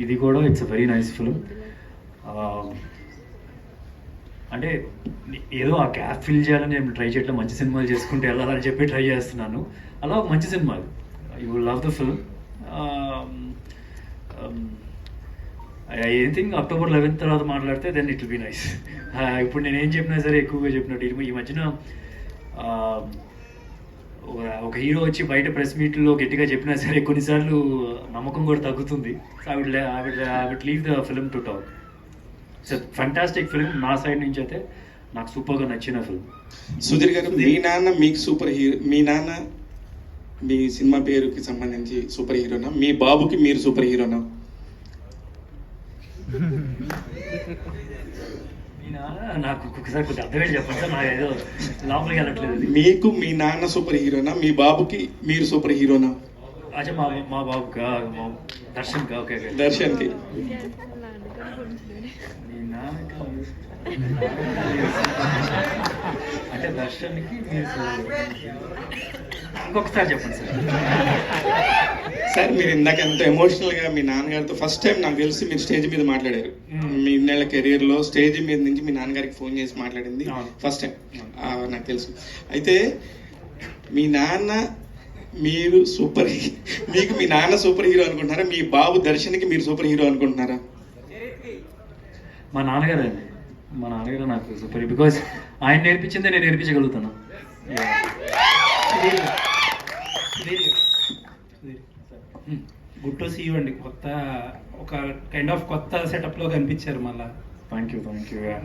ఇది కూడా it's a very nice film. అంటే ఏదో ఆ గ్యాప్ ఫిల్ చేయాలని నేను ట్రై చేయట్లేదు, మంచి సినిమాలు చేసుకుంటూ వెళ్ళాలని చెప్పి ట్రై చేస్తున్నాను. అలా ఒక మంచి సినిమాలు, you will love the film. I think October 11th తర్వాత మాట్లాడితే then it will be nice. ఇప్పుడు నేను ఏం చెప్పినా సరే ఎక్కువగా చెప్పినట్టు ఈ మధ్యన ఒక హీరో వచ్చి బయట ప్రెస్ మీట్లో గట్టిగా చెప్పినా సరే కొన్నిసార్లు నమ్మకం కూడా తగ్గుతుంది. So I would leave the film to talk. It's fantastic film. నా సైడ్ నుంచి అయితే నాకు సూపర్గా నచ్చిన ఫిల్మ్. సుధీర్ గారు, మీ నాన్న మీకు సూపర్ హీరో, మీ నాన్న మీ సినిమా పేరుకి సంబంధించి సూపర్ హీరోనా, మీ బాబుకి మీరు సూపర్ హీరోనా? నాకు ఒక్కొక్కసారి కొంచెం అర్థమేంటి చెప్పండి సార్, నాకు ఏదో లోపలికి వెళ్ళట్లేదు. మీకు మీ నాన్న సూపర్ హీరోనా, మీ బాబుకి మీరు సూపర్ హీరోనా? అచ్చా మా బాబుకా, దర్శన్కా? ఓకే దర్శన్కి. మీ నాన్నకి అంటే దర్శన్కి మీరు ఇంకొకసారి చెప్పండి సార్. సార్ మీరు ఇందాక ఎంత ఎమోషనల్గా మీ నాన్నగారితో ఫస్ట్ టైం నాకు తెలిసి మీరు స్టేజ్ మీద మాట్లాడారు. మీ ఇన్నేళ్ల కెరీర్లో స్టేజ్ మీద నుంచి మీ నాన్నగారికి ఫోన్ చేసి మాట్లాడింది ఫస్ట్ టైం నాకు తెలుసు. అయితే మీ నాన్న మీరు సూపర్ మీకు మీ నాన్న సూపర్ హీరో అనుకుంటున్నారా, మీ బాబు దర్శన్కి మీరు సూపర్ హీరో అనుకుంటున్నారా? మా నాన్నగారు అండి, మా నాన్నగారు నాకు సూపర్, బికాజ్ ఆయన నేర్పించిందే నేను నేర్పించగలుగుతాను. గుడ్ టు సీ యూ అండి. కొత్త ఒక కైండ్ ఆఫ్ కొత్త సెటప్లో కనిపించారు మళ్ళీ. Thank you.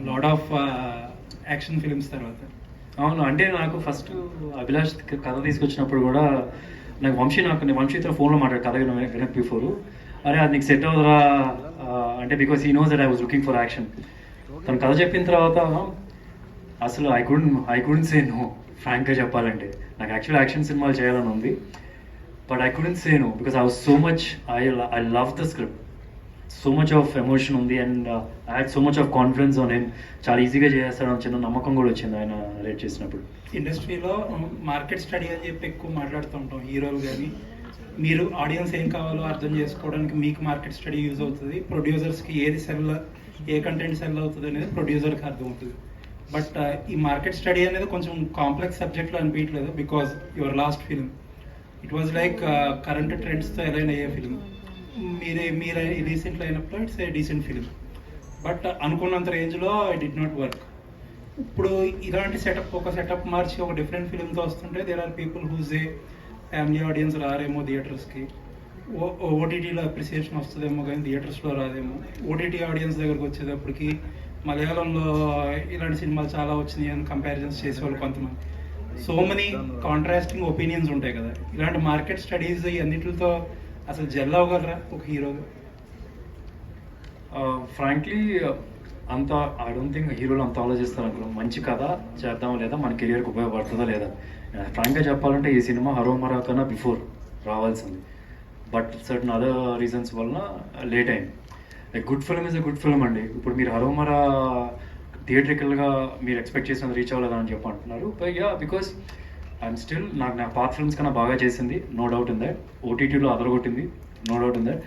Lot of action films తర్వాత. అవును, అంటే నాకు ఫస్ట్ అభిలాష్ కథ తీసుకొచ్చినప్పుడు కూడా నాకు వంశీతో ఫోన్లో మాట్లాడు కథ వినక్ బిఫోర్. అరే అది నీకు సెట్ అవుదరా అంటే, బికాస్ ఈ knows that I was looking for action. తను కథ చెప్పిన తర్వాత అసలు ఐ కుడెంట్ సే నో. ఫ్రాంక్గా చెప్పాలంటే నాకు యాక్చువల్ యాక్షన్ సినిమాలు చేయాలని ఉంది, but I couldn't say no because I was so much I love the script. So much of emotion ఉంది and I had so much of confidence on him. చాలా ఈజీగా చేస్తాడని చిన్న నమ్మకం కూడా వచ్చింది ఆయన రేట్ చేసినప్పుడు. ఇండస్ట్రీలో మార్కెట్ స్టడీ అని చెప్పి ఎక్కువ మాట్లాడుతూ ఉంటాం హీరోలు, కానీ మీరు ఆడియన్స్ ఏం కావాలో అర్థం చేసుకోవడానికి మీకు మార్కెట్ స్టడీ యూజ్ అవుతుంది. ప్రొడ్యూసర్స్కి ఏది సెల్, ఏ కంటెంట్ సెల్ అవుతుంది అనేది ప్రొడ్యూసర్కి అర్థం అవుతుంది. బట్ ఈ మార్కెట్ స్టడీ అనేది కొంచెం కాంప్లెక్స్ సబ్జెక్ట్లో అనిపించలేదు, because your last film it was like current ట్రెండ్స్తో అలైన్ అయ్యే ఫిలిం. మీరు రీసెంట్లో అయినప్పుడు it's a decent film, but అనుకున్నంత రేంజ్లో ఇట్ డిడ్ నాట్ వర్క్. ఇప్పుడు ఇలాంటి ఒక సెటప్ మార్చి ఒక డిఫరెంట్ ఫిలింతో వస్తుంటే there are people whose a family audience రారేమో థియేటర్స్కి, ఓటీటీలో అప్రిసియేషన్ వస్తుందేమో కానీ థియేటర్స్లో రాదేమో. ఓటీటీ ఆడియన్స్ దగ్గరకు వచ్చేటప్పటికి మలయాళంలో ఇలాంటి సినిమాలు చాలా వచ్చినాయి అని కంపారిజన్స్ చేసేవాళ్ళు కొంతమంది. సో మెనీ కాంట్రాస్టింగ్ ఒపీనియన్స్ ఉంటాయి కదా. ఇలాంటి మార్కెట్ స్టడీస్ అన్నిటితో అసలు జెల్ అవ్వగలరా ఒక హీరోగా? ఫ్రాంక్లీ అంత ఐ డోంట్ థింక్ హీరోలు అంత ఆలోచిస్తారు అనుకున్నాం. మంచి కథ చేద్దామా లేదా, మన కెరియర్కి ఉపయోగపడుతుందా లేదా. ఫ్రాంక్గా చెప్పాలంటే ఈ సినిమా హరోమరా కన్నా బిఫోర్ రావాల్సింది, బట్ సర్టన్ అదర్ రీజన్స్ వలన లేట్ అయింది. A good film is a good film అండి. ఇప్పుడు మీరు హరోమరా థియేట్రికల్గా మీరు ఎక్స్పెక్ట్ చేసినంత రీచ్ అవ్వలేదా అని చెప్పి అంటున్నారు. యా, బికాస్ ఐఎమ్ స్టిల్ నా పాత ఫిల్మ్స్ కన్నా బాగా చేసింది, నో డౌట్ ఇన్ దట్. ఓటీటీలో అదరగొట్టింది, నో డౌట్ ఇన్ దట్.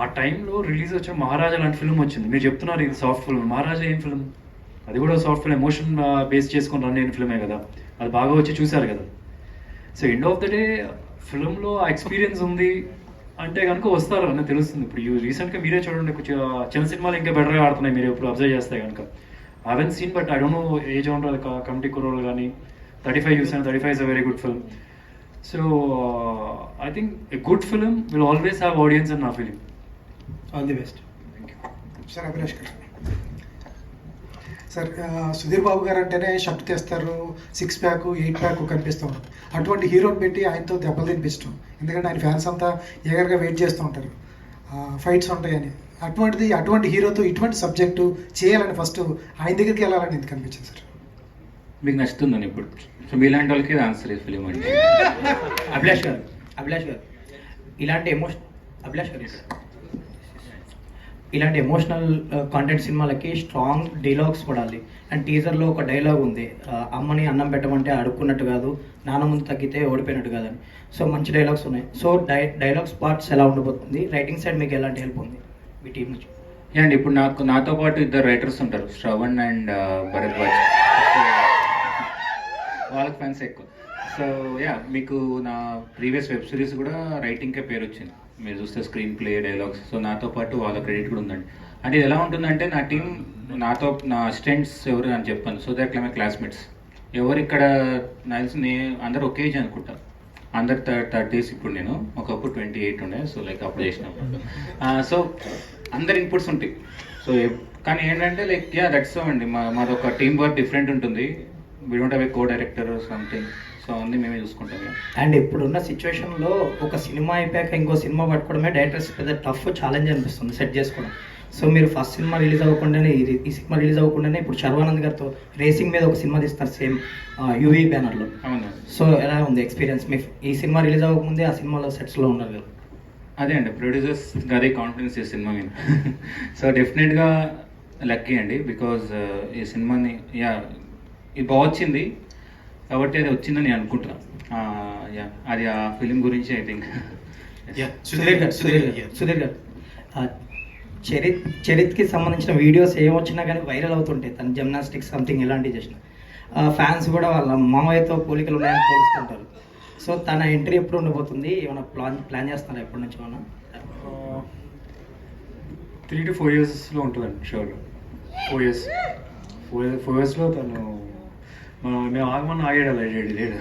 ఆ టైంలో రిలీజ్ వచ్చిన మహారాజా లాంటి ఫిల్మ్ వచ్చింది. మీరు చెప్తున్నారు ఇది సాఫ్ట్ ఫిల్మ్, మహారాజా ఏం ఫిల్మ్? అది కూడా సాఫ్ట్ ఫిల్మ్, ఎమోషన్ బేస్ చేసుకుని రన్ అయిన ఫిల్మే కదా. అది బాగా వచ్చి చూశారు కదా. So end of the day ఫిల్మ్లో ఆ ఎక్స్పీరియన్స్ ఉంది అంటే కనుక వస్తారు అని తెలుస్తుంది. ఇప్పుడు రీసెంట్గా మీరే చూడండి, చిన్న సినిమాలు ఇంకా బెటర్గా ఆడుతున్నాయి మీరు ఇప్పుడు అబ్జర్వ్ చేస్తే కనుక. I haven't seen, but I don't know a genre Committee Kurrollu కానీ 35 చూసాను. 35 is a very good film. So I think a good film will always have audience in our film. All the best. Sir Abhilash గారు, sir Sudheer Babu గారు అంటేనే shirt తెస్తారు, 6 pack 8 pack కనిపిస్తూ ఉంటారు. అటువంటి హీరోని పెట్టి ఆయనతో దెబ్బలు తినిపిస్తాం, ఎందుకంటే ఆయన ఫ్యాన్స్ అంతా ఏగర్గా వెయిట్ చేస్తూ ఉంటారు ఫైట్స్ ఉంటాయని. అటువంటి హీరోతో ఇటువంటి సబ్జెక్టు చేయాలని ఫస్ట్ ఆయన దగ్గరికి వెళ్ళాలని ఎందుకు అనిపించింది సార్? మీకు నచ్చుతుందని ఇప్పుడు. సో మీలాంటి వాళ్ళకి ఆన్సర్ ఫిలిం అంటే. అభిలాష్ గారు ఇలాంటి అభిలాష్ గారు ఇలాంటి ఎమోషనల్ కాంటెంట్ సినిమాలకి స్ట్రాంగ్ డైలాగ్స్ పడాలి. అండ్ టీజర్లో ఒక డైలాగ్ ఉంది, అమ్మని అన్నం పెట్టమంటే అడుక్కున్నట్టు కాదు, నాన్న ముందు తగ్గితే ఓడిపోయినట్టు కాదని. సో మంచి డైలాగ్స్ ఉన్నాయి. సో డైలాగ్స్ పార్ట్స్ ఎలా ఉండబోతుంది, రైటింగ్ సైడ్ మీకు ఎలాంటి హెల్ప్ ఉంది మీ టీం నుంచి? అండ్ ఇప్పుడు నాతో పాటు ఇద్దరు రైటర్స్ ఉంటారు, శ్రవణ్ అండ్ భరద్వాజ్. వాళ్ళకి ఫ్యాన్స్ ఎక్కువ. సో మీకు నా ప్రీవియస్ వెబ్ సిరీస్ కూడా రైటింగ్కే పేరు వచ్చింది, మీరు చూస్తే స్క్రీన్ ప్లే, డైలాగ్స్. సో నాతో పాటు వాళ్ళ క్రెడిట్ కూడా ఉందండి. అంటే ఇది ఎలా ఉంటుందంటే నా టీం, నా అసిస్టెంట్స్ ఎవరు అని చెప్పాను. సో దట్ మై క్లాస్మేట్స్ ఎవరు ఇక్కడ నాకు తెలిసి అందరు ఒకే ఏజ్ అనుకుంటా, అందరు 30s. ఇప్పుడు నేను ఒకప్పుడు 28 ఉండే. సో లైక్ అప్పుడు చేసినప్పుడు సో అందరి ఇన్పుట్స్ ఉంటాయి. సో కానీ ఏంటంటే లైక్ దట్స్ అండి, మాదొక టీం వర్క్ డిఫరెంట్ ఉంటుంది. We don't have a co director something. So అన్నీ మేమే చూసుకుంటాం. అండ్ ఇప్పుడున్న సిచ్యువేషన్లో ఒక సినిమా అయిపోయాక ఇంకో సినిమా పట్టుకోవడమే డైరెక్టర్స్ పెద్ద టఫ్ ఛాలెంజ్ అనిపిస్తుంది సెట్ చేసుకోవడం. సో మీరు ఫస్ట్ సినిమా రిలీజ్ అవ్వకుండానే ఈ సినిమా రిలీజ్ అవ్వకుండానే ఇప్పుడు శర్వానంద్ గారితో రేసింగ్ మీద ఒక సినిమా తీస్తారు సేమ్ యూవీ బ్యానర్లో. అవును. సో ఎలా ఉంది ఎక్స్పీరియన్స్? మీ ఈ సినిమా రిలీజ్ అవ్వకముందే ఆ సినిమాలో సెట్స్లో ఉన్నారు కదా. అదే అండి, ప్రొడ్యూసర్స్ అదే కాన్ఫిడెన్స్ ఈ సినిమా మీద. సో డెఫినెట్గా లక్కీ అండి, బికాజ్ ఈ సినిమాని ఇది బాగా వచ్చింది కాబట్టి అది వచ్చిందని నేను అనుకుంటున్నాను. అది ఆ ఫిలిం గురించి ఐ థింక్. సుధీర్ గారు, చరిత్కి సంబంధించిన వీడియోస్ ఏమొచ్చినా కానీ వైరల్ అవుతుంటాయి. తన జిమ్నాస్టిక్స్ సంథింగ్ ఇలాంటివి చేసిన ఫ్యాన్స్ కూడా వాళ్ళ మామయ్యతో పోలికలు ఉన్నాయని పోలుస్తుంటారు. సో తన ఎంట్రీ ఎప్పుడు ఉండబోతుంది, ఏమైనా ప్లాన్ చేస్తున్నారా ఎప్పటి నుంచి? ఏమన్నా 3 to 4 yearsలో ఉంటుందండి షూర్గా. 4 yearsలో తను మేము ఆగమని ఆగాడు లేడు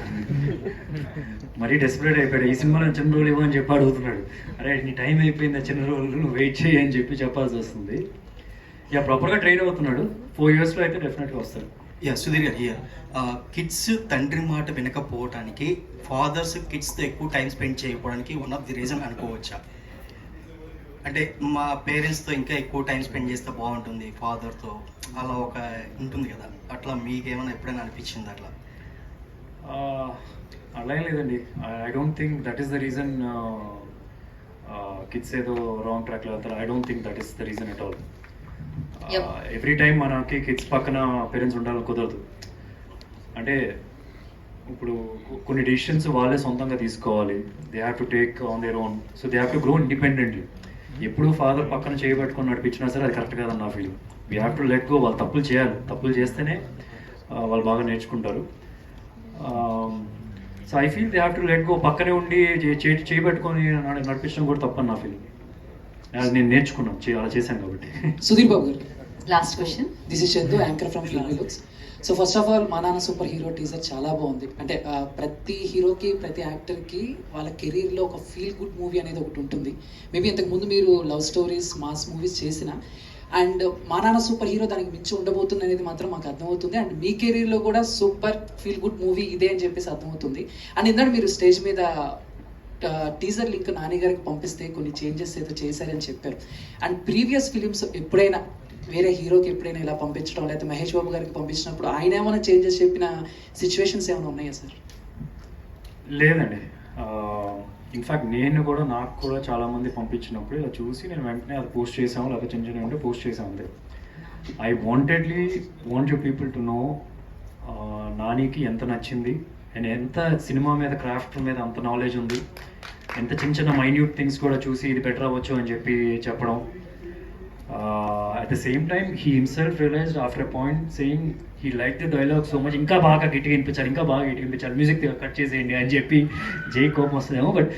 మరీ డెస్పరేట్ అయిపోయాడు. ఈ సినిమాలో చిన్న రోల్ ఇవ్వని చెప్పి అడుగుతున్నాడు. అరే నీ టైం అయిపోయింది, చిన్న రోల్ నువ్వు వెయిట్ చేయి అని చెప్పాల్సి వస్తుంది. ప్రాపర్గా ట్రైన్ అవుతున్నాడు. 4 yearsలో అయితే డెఫినెట్గా వస్తాడు. సుధీర్ గారు, కిడ్స్ తండ్రి మాట వినకపోవడానికి ఫాదర్స్ కిడ్స్తో ఎక్కువ టైం స్పెండ్ చేయకపోవడానికి వన్ ఆఫ్ ది రీజన్ అనుకోవచ్చా? అంటే మా పేరెంట్స్తో ఇంకా ఎక్కువ టైం స్పెండ్ చేస్తే బాగుంటుంది ఫాదర్తో, అలా ఒక ఉంటుంది కదా, అట్లా మీకేమైనా ఎప్పుడైనా అనిపించింది అట్లా? అలా ఏం లేదండి. I don't think that is the reason kids ఏదో రాంగ్ ట్రాక్లో వెళ్తారు. I don't think that is the reason at all. Every time మనకి కిడ్స్ పక్కన పేరెంట్స్ ఉండాలని కుదరదు. అంటే ఇప్పుడు కొన్ని డెసిషన్స్ వాళ్ళే సొంతంగా తీసుకోవాలి. They have to take on their own. So they have to grow independently. ఎప్పుడు ఫాదర్ పక్కన చేయబెట్టుకొని నడిపించినా సరే అది కరెక్ట్ కాదని నా feeling. We have to let go. వాళ్ళు తప్పులు చేయాలి, తప్పులు చేస్తేనే వాళ్ళు బాగా నేర్చుకుంటారు. So I feel they have to let go. పక్కనే ఉండి చేయబెట్టుకొని నడిపించడం కూడా తప్పని నా ఫీలింగ్. అది నేను నేర్చుకున్నాను, అలా చేశాను కాబట్టి. సుధీర్ బాబు గారు, last question. This is Chandu, anchor from filmy looks. So first of all మా నాన్న సూపర్ హీరో టీజర్ చాలా బాగుంది. అంటే ప్రతి హీరోకి, ప్రతి యాక్టర్కి వాళ్ళ కెరీర్లో ఒక ఫీల్ గుడ్ మూవీ అనేది ఒకటి ఉంటుంది. మేబీ ఇంతకుముందు మీరు లవ్ స్టోరీస్, మాస్ మూవీస్ చేసిన, అండ్ మా నాన్న సూపర్ హీరో దానికి మించి ఉండబోతుంది అనేది మాత్రం మాకు అర్థమవుతుంది. అండ్ మీ కెరీర్లో కూడా సూపర్ ఫీల్ గుడ్ మూవీ ఇదే అని చెప్పేసి అర్థమవుతుంది. అండ్ ఇందాక మీరు స్టేజ్ మీద టీజర్ లింక్ నాని గారికి పంపిస్తే కొన్ని చేంజెస్ అయితే చేశారని చెప్పారు. అండ్ ప్రీవియస్ ఫిలిమ్స్ ఎప్పుడైనా వేరే హీరోకి ఎప్పుడైనా ఇలా పంపించడం, లేకపోతే మహేష్ బాబు గారికి పంపించినప్పుడు ఆయన ఏమైనా చేంజెస్ చెప్పిన సిచ్యువేషన్స్ ఏమైనా ఉన్నాయా సార్? లేదండి. ఇన్ఫ్యాక్ట్ నాకు కూడా చాలామంది పంపించినప్పుడు ఇలా చూసి నేను వెంటనే అది పోస్ట్ చేసాము, లేకపోతే చిన్న చిన్న ఉంటే పోస్ట్ చేసాము అంతే. I want you people to know నానికి ఎంత నచ్చింది అండ్ ఎంత సినిమా మీద, క్రాఫ్ట్ మీద అంత నాలెడ్జ్ ఉంది. ఎంత చిన్న చిన్న మైన్యూట్ థింగ్స్ కూడా చూసి ఇది బెటర్ అవ్వచ్చు అని చెప్పడం. At the same time, he himself realized after a point saying he liked the dialogue so much, ఇంకా బాగా గట్టిగా వినిపించాలి, మ్యూజిక్ కట్ చేసేయండి అని చెప్పి జై కోపం వస్తుందేమో. But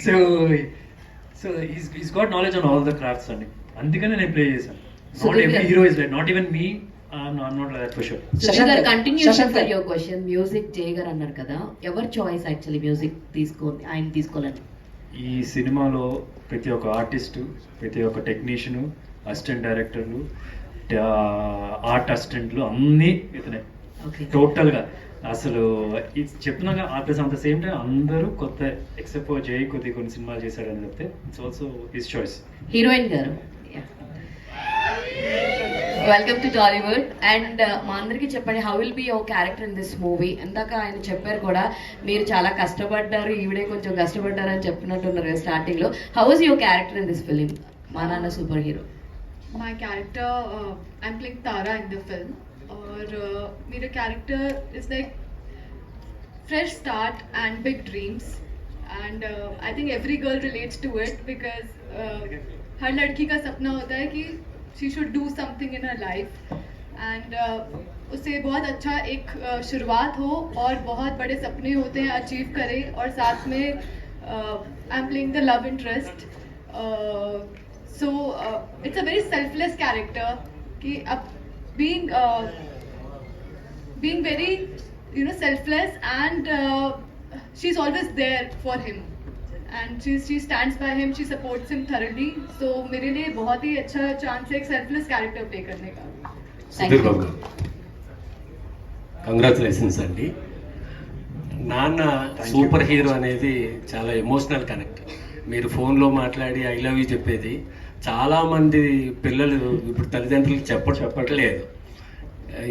so he's got knowledge on all the crafts అండి. అందుకనే నేను ప్లే చేశాను. Not every hero is like, not even me. I'm not like that for sure. Sudheer గారు, continuation for your question. Music జై గారు అన్నారు కదా, ఎవరి చాయిస్ యాక్చువల్లీ మ్యూజిక్ ఆయన తీసుకోలేదు? ఈ సినిమాలో ప్రతి ఒక్క ఆర్టిస్టు, ప్రతి ఒక్క టెక్నీషియను, అసిస్టెంట్ డైరెక్టర్లు, ఆర్ట్ అసిస్టెంట్లు అన్నీ ఇతనే టోటల్గా. అసలు చెప్తున్నాగా ఆర్టిస్ట్ అంత సేమ్ టైం అందరూ కొత్త, ఎక్సెప్ట్ జై కొన్ని సినిమాలు చేశాడని చెప్తే it's also his choice. Heroine గారు, వెల్కమ్ టు టాలీవుడ్. అండ్ మా అందరికీ చెప్పండి, how will be your character in this movie? ఇందాక ఆయన చెప్పారు కూడా, మీరు చాలా కష్టపడ్డారు, ఈవిడే కొంచెం కష్టపడ్డారు అని చెప్పినట్టున్నారు స్టార్టింగ్ లో. How is your character in this film? మా నాన్న super hero. My character, I'm playing Tara in the film. और मेरा character is like fresh start and big dreams. And I think every girl relates to it because हर लड़की का सपना होता है कि she should do something in her life. And उसे बहुत अच्छा एक शुरुआत हो और बहुत बड़े सपने होते हैं अचीव करे. और साथ में I'm playing the love interest. So it's a very selfless character कि अब being very selfless and she's always there for him and she stands by him, she supports him thoroughly. So मेरे लिए बहुत ही अच्छा चांस है एक selfless character play करने का. సుధీర్ బాబు గారు కంగ్రాచులేషన్స్ అండి. నాన్న సూపర్ హీరో అనేది చాలా ఎమోషనల్ కనెక్ట్. మీరు ఫోన్లో మాట్లాడి ఐ లవ్ యూ చెప్పేది చాలామంది పిల్లలు ఇప్పుడు తల్లిదండ్రులకు చెప్పట్లేదు.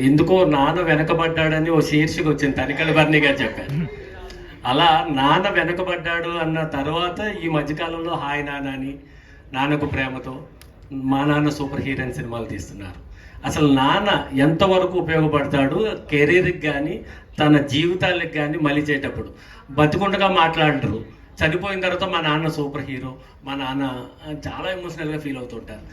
ఎందుకో నాన్న వెనకబడ్డాడని ఓ శీర్షిక వచ్చింది, తనికల బర్ణి గారు చెప్పారు. అలా నాన్న వెనకబడ్డాడు అన్న తర్వాత ఈ మధ్యకాలంలో హాయ్ నాన్న అని, నాన్నకు ప్రేమతో, మా నాన్న సూపర్ హీరో అని సినిమాలు తీస్తున్నారు. అసలు నాన్న ఎంతవరకు ఉపయోగపడతాడు కెరీర్కి కానీ తన జీవితాలకు కానీ మలిచేటప్పుడు? బతికుండగా మాట్లాడరు, చనిపోయిన తర్వాత మా నాన్న సూపర్ హీరో, మా నాన్న చాలా ఎమోషనల్గా ఫీల్ అవుతుంటారు.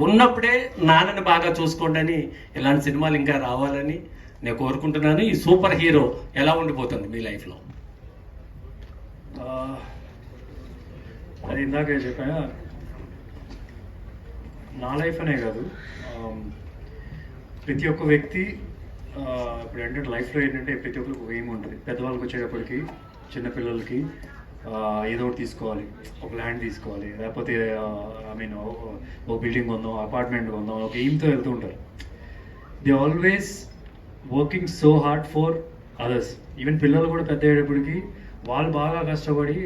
ఉన్నప్పుడే నాన్నని బాగా చూసుకోండి అని ఇలాంటి సినిమాలు ఇంకా రావాలని నేను కోరుకుంటున్నాను. ఈ సూపర్ హీరో ఎలా ఉండిపోతుంది మీ లైఫ్లో? అది ఇందాకే చెప్పాను, నా లైఫ్ అనే కాదు, ప్రతి ఒక్క వ్యక్తి ఇప్పుడు ఏంటంటే లైఫ్లో ఏంటంటే ప్రతి ఒక్కరికి ఒక ఎయిమ్ ఉంటుంది. పెద్దవాళ్ళకి వచ్చేటప్పటికి చిన్నపిల్లలకి ఏదో ఒకటి తీసుకోవాలి, ఒక ల్యాండ్ తీసుకోవాలి, లేకపోతే ఒక బిల్డింగ్ కొందాం, అపార్ట్మెంట్ కొందాం, ఒక ఎయిమ్తో వెళ్తూ ఉంటారు. They always working so hard for others. Even పిల్లలు కూడా పెద్ద అయ్యేటప్పటికి వాళ్ళు బాగా కష్టపడి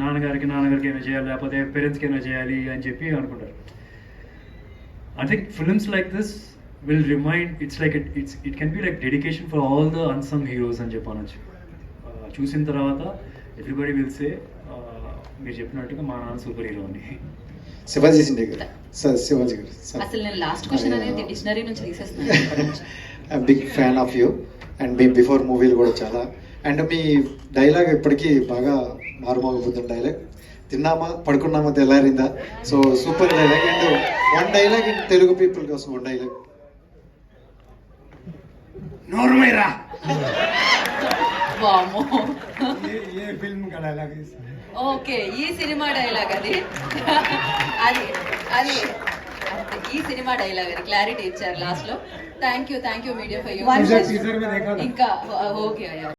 నాన్నగారికి ఏమైనా చేయాలి, లేకపోతే పేరెంట్స్కి ఏమైనా చేయాలి అని చెప్పి అనుకుంటారు. I think films like this will remind, it can be like dedication for all the unsung heroes అని చెప్పనొచ్చు. చూసిన తర్వాత ఎవ్రీబడి విల్ సే మీరు చెప్పినట్టుగా మా నాన్న సూపర్ హీరో అని. శివాజీ సిండే గారు, శివాజీ గారు, అసలు నేను లాస్ట్ క్వశ్చన్ అనేది డిక్షనరీ నుంచి తీసేస్తున్నాను. Big fan of you and మీ బిఫోర్ మూవీలు కూడా చాలా. అండ్ మీ డైలాగ్ ఇప్పటికీ బాగా మారుమోగిపోతున్న డైలాగ్, తిన్నామా పడుకున్నామా తెల్లారిందా. So super dialogue. And one dialogue in Telugu people కోసం వన్ డైలాగ్. నోర్మైరా ఏ ఫిల్మ్ కా డైలాగ్? ఓకే, ఈ సినిమా డైలాగ్ అది అది అది ఈ సినిమా డైలాగ్ అని క్లారిటీ ఇచ్చారు లాస్ట్ లో. Thank you media for you. ఇంకా ఓకే.